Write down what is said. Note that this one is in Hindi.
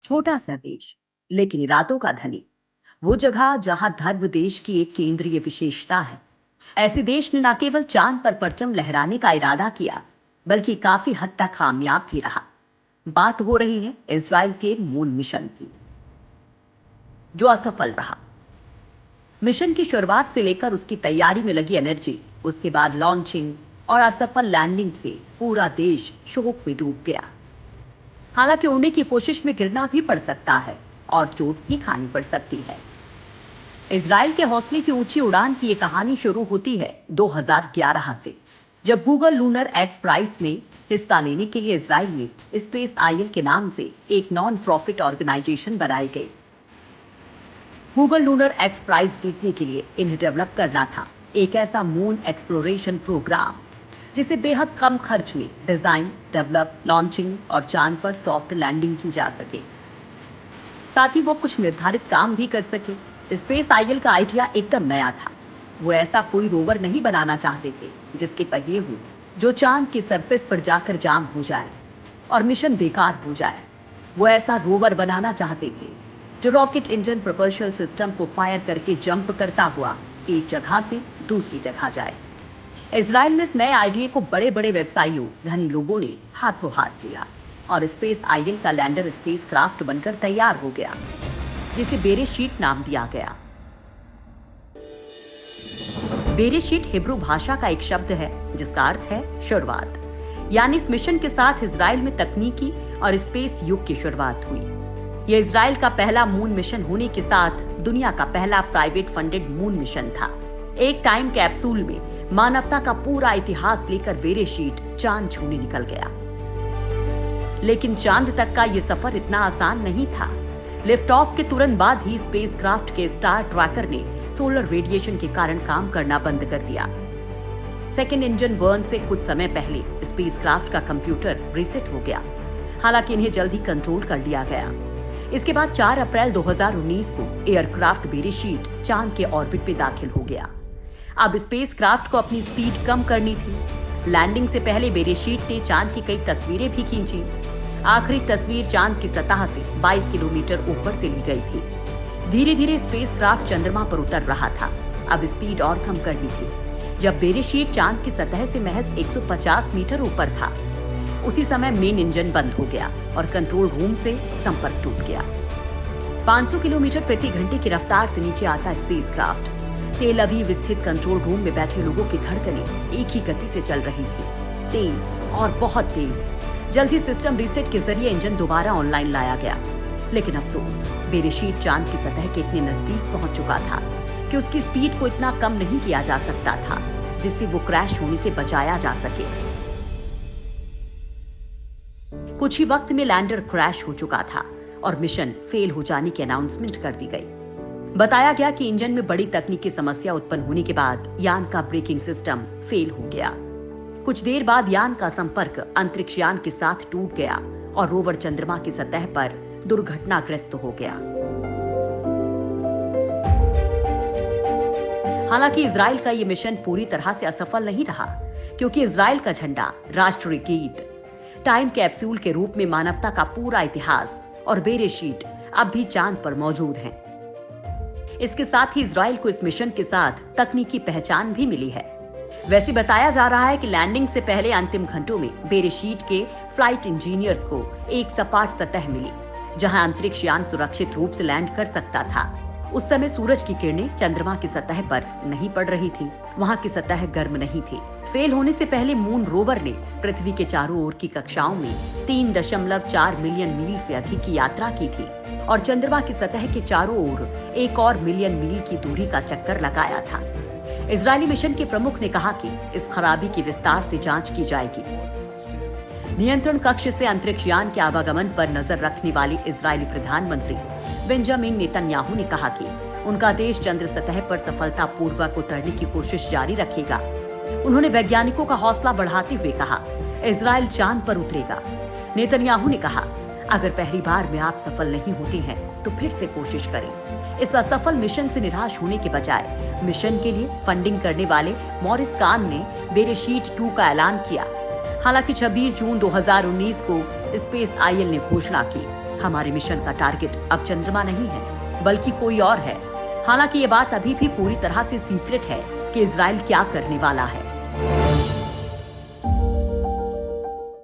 छोटा सा देश लेकिन इरादों का धनी। वो जगह जहां धर्म देश की एक केंद्रीय विशेषता है। ऐसे देश ने न केवल चांद पर परचम लहराने का इरादा किया, बल्कि काफी हद तक कामयाब भी रहा। बात हो रही है इजराइल के मून मिशन की, जो असफल रहा। मिशन की शुरुआत से लेकर उसकी तैयारी में लगी एनर्जी, उसके बाद लॉन्चिंग और असफल लैंडिंग से पूरा देश शोक में डूब गया। हालांकि उड़ने की कोशिश में गिरना भी पड़ सकता है और चोट भी खानी पड़ सकती है। इजराइल के हौसले की ऊंची उड़ान की ये कहानी शुरू होती है 2011 से, जब गूगल लूनर एक्स प्राइज में हिस्सा लेने के लिए इजराइल में स्पेस आईएल के नाम से एक नॉन प्रॉफिट ऑर्गेनाइजेशन बनाई गई। गूगल लूनर एक्स प्राइज जीतने के लिए इन्हें डेवलप करना था एक ऐसा मून एक्सप्लोरेशन प्रोग्राम जिसे बेहद कम खर्च में डिजाइन, डेवलप, लॉन्चिंग और चांद पर सॉफ्ट लैंडिंग की जा सके। साथ ही वो कुछ निर्धारित काम भी कर सके। स्पेस आईएल का आइडिया एकदम नया था। वो ऐसा कोई रोवर नहीं बनाना चाहते थे जिसके पहिए हों, जो चांद की सरफेस पर जाकर जाम हो जाए और मिशन बेकार हो जाए। वो ऐसा रोवर बनाना चाहते थे जो रॉकेट इंजन प्रोपल्शन सिस्टम को फायर करके जंप करता हुआ एक जगह से दूसरी जगह जाए। इजराइल में इस नए आइडिया को बड़े बड़े व्यवसायियों, धनी लोगों ने हाथों हाथ लिया और स्पेस आईएल का लैंडर स्पेस क्राफ्ट बनकर तैयार हो गया, जिसे बेरेशीट नाम दिया गया। बेरेशीट हिब्रू भाषा का एक शब्द है जिसका अर्थ है शुरुआत। यानी इस मिशन के साथ इजराइल में तकनीकी और स्पेस युग की शुरुआत हुई। यह इजराइल का पहला मून मिशन होने के साथ दुनिया का पहला प्राइवेट फंडेड मून मिशन था। एक टाइम कैप्सूल में मानवता का पूरा इतिहास लेकर बेरेशीट चांद छूने निकल गया। लेकिन चांद तक का यह सफर इतना आसान नहीं था। लिफ्ट ऑफ के तुरंत बाद ही स्पेसक्राफ्ट के स्टार ट्रैकर ने सोलर रेडिएशन के कारण काम करना बंद कर दिया। सेकेंड इंजन बर्न से कुछ समय पहले स्पेसक्राफ्ट का कंप्यूटर रीसेट हो गया। हालांकि इन्हें जल्द ही कंट्रोल कर लिया गया। इसके बाद 4 अप्रैल 2019 को एयरक्राफ्ट बेरेशीट चांद के ऑर्बिट में दाखिल हो गया। अब स्पेसक्राफ्ट को अपनी स्पीड कम करनी थी। लैंडिंग से पहले बेरेशीट ने चांद की कई तस्वीरें भी खींची। आखिरी तस्वीर चांद की सतह से 22 किलोमीटर ऊपर से ली गई थी। धीरे धीरे स्पेसक्राफ्ट चंद्रमा पर उतर रहा था। अब स्पीड और कम करनी थी। जब बेरेशीट चांद की सतह से महज 150 मीटर ऊपर था, उसी समय मेन इंजन बंद हो गया और कंट्रोल रूम से संपर्क टूट गया। 500 किलोमीटर प्रति घंटे की रफ्तार से नीचे आता स्पेसक्राफ्ट। तेल अवीव स्थित कंट्रोल रूम में बैठे लोगों की धड़कनें एक ही गति से चल रही थी, तेज और बहुत तेज। जल्द ही सिस्टम रीसेट के जरिए इंजन दोबारा ऑनलाइन लाया गया। लेकिन अफसोस, बेरेशीट चांद की सतह के इतने नजदीक पहुंच चुका था कि उसकी स्पीड को इतना कम नहीं किया जा सकता था जिससे वो क्रैश होने से बचाया जा सके। कुछ ही वक्त में लैंडर क्रैश हो चुका था और मिशन फेल हो जाने की अनाउंसमेंट कर दी गई। बताया गया कि इंजन में बड़ी तकनीकी समस्या उत्पन्न होने के बाद यान का ब्रेकिंग सिस्टम फेल हो गया। कुछ देर बाद यान का संपर्क अंतरिक्ष यान के साथ टूट गया और रोवर चंद्रमा की सतह पर दुर्घटनाग्रस्त हो गया। हालांकि इजराइल का यह मिशन पूरी तरह से असफल नहीं रहा, क्योंकि इजराइल का झंडा, राष्ट्रीय गीत, टाइम कैप्सूल के रूप में मानवता का पूरा इतिहास और बेरेशीट अब भी चांद पर मौजूद हैं। इसके साथ ही इजराइल को इस मिशन के साथ तकनीकी पहचान भी मिली है। वैसे बताया जा रहा है कि लैंडिंग से पहले अंतिम घंटों में बेरेशीट के फ्लाइट इंजीनियर्स को एक सपाट सतह मिली, जहां अंतरिक्ष यान सुरक्षित रूप से लैंड कर सकता था। उस समय सूरज की किरणें चंद्रमा की सतह पर नहीं पड़ रही थी, वहां की सतह गर्म नहीं थी। फेल होने से पहले मून रोवर ने पृथ्वी के चारों ओर की कक्षाओं में 3.4 मिलियन मील से अधिक की यात्रा की थी और चंद्रमा की सतह के चारों ओर 1 और मिलियन मील की दूरी का चक्कर लगाया था। इजरायली मिशन के प्रमुख ने कहा कि इस खराबी की विस्तार से जांच की जाएगी। नियंत्रण कक्ष से अंतरिक्ष यान के आवागमन पर नजर रखने वाले इजरायली प्रधानमंत्री बेंजामिन नेतन्याहू ने कहा कि उनका देश चंद्र सतह पर सफलतापूर्वक उतरने की कोशिश जारी रखेगा। उन्होंने वैज्ञानिकों का हौसला बढ़ाते हुए कहा, इजराइल चांद पर उतरेगा। नेतन्याहू ने कहा, अगर पहली बार में आप सफल नहीं होते हैं तो फिर से कोशिश करें। इस असफल मिशन से निराश होने के बजाय मिशन के लिए फंडिंग करने वाले मॉरिस कान ने बेरेशीट 2 का ऐलान किया। हालांकि 26 जून 2019 को स्पेस आईएल ने घोषणा की हमारे मिशन का टारगेट अब चंद्रमा नहीं है, बल्कि कोई और है। हालांकि ये बात अभी भी पूरी तरह से सीक्रेट है कि इजराइल क्या करने वाला है।